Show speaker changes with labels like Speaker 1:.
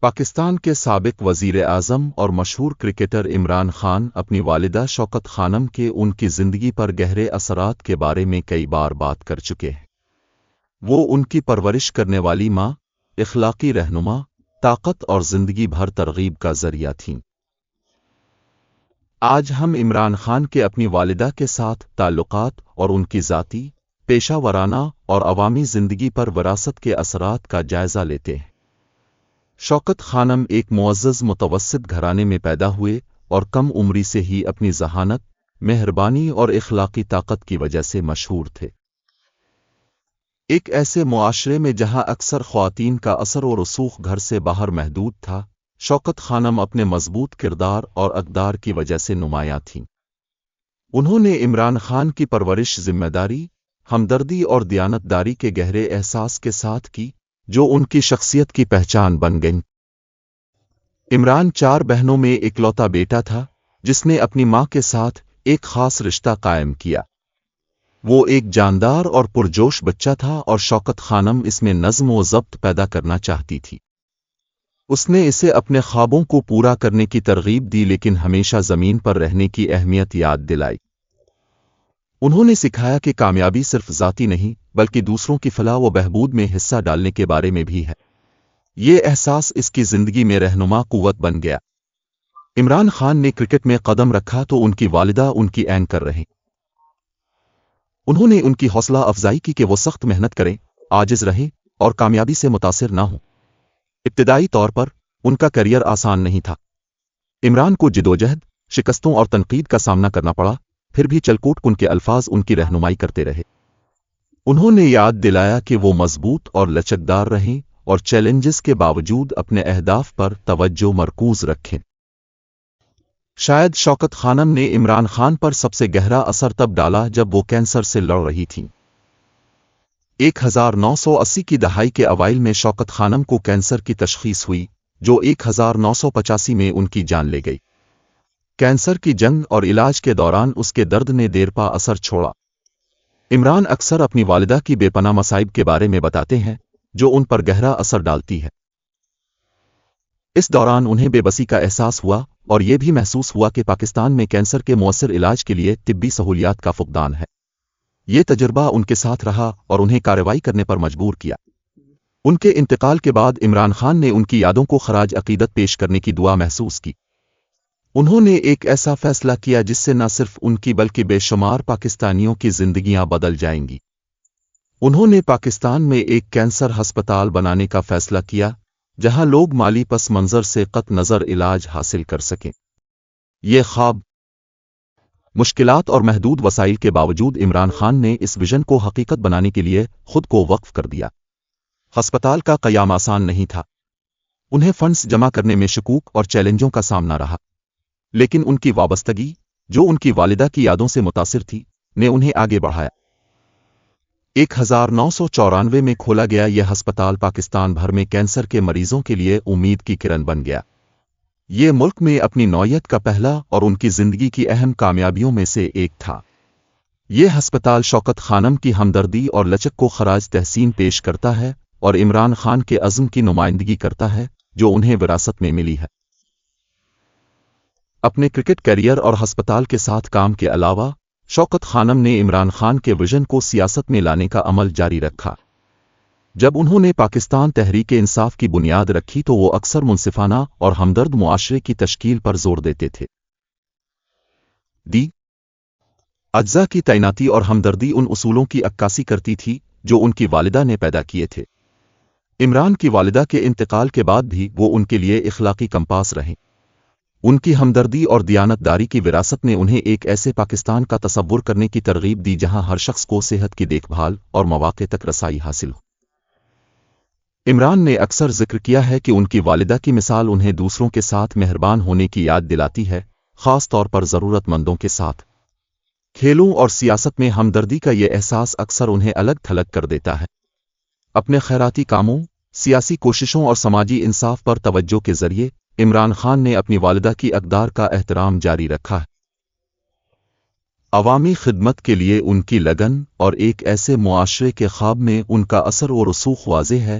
Speaker 1: پاکستان کے سابق وزیر اعظم اور مشہور کرکٹر عمران خان اپنی والدہ شوکت خانم کے ان کی زندگی پر گہرے اثرات کے بارے میں کئی بار بات کر چکے ہیں۔ وہ ان کی پرورش کرنے والی ماں، اخلاقی رہنما، طاقت اور زندگی بھر ترغیب کا ذریعہ تھیں۔ آج ہم عمران خان کے اپنی والدہ کے ساتھ تعلقات اور ان کی ذاتی، پیشہ ورانہ اور عوامی زندگی پر وراثت کے اثرات کا جائزہ لیتے ہیں۔ شوکت خانم ایک معزز متوسط گھرانے میں پیدا ہوئے اور کم عمری سے ہی اپنی ذہانت، مہربانی اور اخلاقی طاقت کی وجہ سے مشہور تھے۔ ایک ایسے معاشرے میں جہاں اکثر خواتین کا اثر و رسوخ گھر سے باہر محدود تھا، شوکت خانم اپنے مضبوط کردار اور اقدار کی وجہ سے نمایاں تھیں۔ انہوں نے عمران خان کی پرورش ذمہ داری، ہمدردی اور دیانتداری کے گہرے احساس کے ساتھ کی، جو ان کی شخصیت کی پہچان بن گئیں۔ عمران 4 بہنوں میں اکلوتا بیٹا تھا، جس نے اپنی ماں کے ساتھ ایک خاص رشتہ قائم کیا۔ وہ ایک جاندار اور پرجوش بچہ تھا اور شوکت خانم اس میں نظم و ضبط پیدا کرنا چاہتی تھی۔ اس نے اسے اپنے خوابوں کو پورا کرنے کی ترغیب دی، لیکن ہمیشہ زمین پر رہنے کی اہمیت یاد دلائی۔ انہوں نے سکھایا کہ کامیابی صرف ذاتی نہیں بلکہ دوسروں کی فلاح و بہبود میں حصہ ڈالنے کے بارے میں بھی ہے۔ یہ احساس اس کی زندگی میں رہنما قوت بن گیا۔ عمران خان نے کرکٹ میں قدم رکھا تو ان کی والدہ ان کی اینکر رہیں۔ انہوں نے ان کی حوصلہ افزائی کی کہ وہ سخت محنت کریں، عاجز رہیں اور کامیابی سے متاثر نہ ہوں۔ ابتدائی طور پر ان کا کیریئر آسان نہیں تھا۔ عمران کو جدوجہد، شکستوں اور تنقید کا سامنا کرنا پڑا، پھر بھی چلکوٹ ان کے الفاظ ان کی رہنمائی کرتے رہے۔ انہوں نے یاد دلایا کہ وہ مضبوط اور لچکدار رہیں اور چیلنجز کے باوجود اپنے اہداف پر توجہ مرکوز رکھیں۔ شاید شوکت خانم نے عمران خان پر سب سے گہرا اثر تب ڈالا جب وہ کینسر سے لڑ رہی تھیں۔ 1980 کی دہائی کے اوائل میں شوکت خانم کو کینسر کی تشخیص ہوئی، جو 1985 میں ان کی جان لے گئی۔ کینسر کی جنگ اور علاج کے دوران اس کے درد نے دیرپا اثر چھوڑا۔ عمران اکثر اپنی والدہ کی بے پناہ مصائب کے بارے میں بتاتے ہیں، جو ان پر گہرا اثر ڈالتی ہے۔ اس دوران انہیں بے بسی کا احساس ہوا اور یہ بھی محسوس ہوا کہ پاکستان میں کینسر کے مؤثر علاج کے لیے طبی سہولیات کا فقدان ہے۔ یہ تجربہ ان کے ساتھ رہا اور انہیں کارروائی کرنے پر مجبور کیا۔ ان کے انتقال کے بعد عمران خان نے ان کی یادوں کو خراج عقیدت پیش کرنے کی دعا محسوس کی۔ انہوں نے ایک ایسا فیصلہ کیا جس سے نہ صرف ان کی بلکہ بے شمار پاکستانیوں کی زندگیاں بدل جائیں گی۔ انہوں نے پاکستان میں ایک کینسر ہسپتال بنانے کا فیصلہ کیا، جہاں لوگ مالی پس منظر سے قطع نظر علاج حاصل کر سکیں۔ یہ خواب، مشکلات اور محدود وسائل کے باوجود عمران خان نے اس ویژن کو حقیقت بنانے کے لیے خود کو وقف کر دیا۔ ہسپتال کا قیام آسان نہیں تھا۔ انہیں فنڈز جمع کرنے میں شکوک اور چیلنجوں کا سامنا رہا، لیکن ان کی وابستگی، جو ان کی والدہ کی یادوں سے متاثر تھی، نے انہیں آگے بڑھایا۔ 1994 میں کھولا گیا یہ ہسپتال پاکستان بھر میں کینسر کے مریضوں کے لیے امید کی کرن بن گیا۔ یہ ملک میں اپنی نوعیت کا پہلا اور ان کی زندگی کی اہم کامیابیوں میں سے ایک تھا۔ یہ ہسپتال شوکت خانم کی ہمدردی اور لچک کو خراج تحسین پیش کرتا ہے اور عمران خان کے عزم کی نمائندگی کرتا ہے، جو انہیں وراثت میں ملی ہے۔ اپنے کرکٹ کیریئر اور ہسپتال کے ساتھ کام کے علاوہ، شوکت خانم نے عمران خان کے ویژن کو سیاست میں لانے کا عمل جاری رکھا۔ جب انہوں نے پاکستان تحریک انصاف کی بنیاد رکھی تو وہ اکثر منصفانہ اور ہمدرد معاشرے کی تشکیل پر زور دیتے تھے۔ اجزاء کی تعیناتی اور ہمدردی ان اصولوں کی عکاسی کرتی تھی جو ان کی والدہ نے پیدا کیے تھے۔ عمران کی والدہ کے انتقال کے بعد بھی وہ ان کے لیے اخلاقی کمپاس رہیں۔ ان کی ہمدردی اور دیانتداری کی وراثت نے انہیں ایک ایسے پاکستان کا تصور کرنے کی ترغیب دی جہاں ہر شخص کو صحت کی دیکھ بھال اور مواقع تک رسائی حاصل ہو۔ عمران نے اکثر ذکر کیا ہے کہ ان کی والدہ کی مثال انہیں دوسروں کے ساتھ مہربان ہونے کی یاد دلاتی ہے، خاص طور پر ضرورت مندوں کے ساتھ۔ کھیلوں اور سیاست میں ہمدردی کا یہ احساس اکثر انہیں الگ تھلگ کر دیتا ہے۔ اپنے خیراتی کاموں، سیاسی کوششوں اور سماجی انصاف پر توجہ کے ذریعے عمران خان نے اپنی والدہ کی اقدار کا احترام جاری رکھا ہے۔ عوامی خدمت کے لیے ان کی لگن اور ایک ایسے معاشرے کے خواب میں ان کا اثر و رسوخ واضح ہے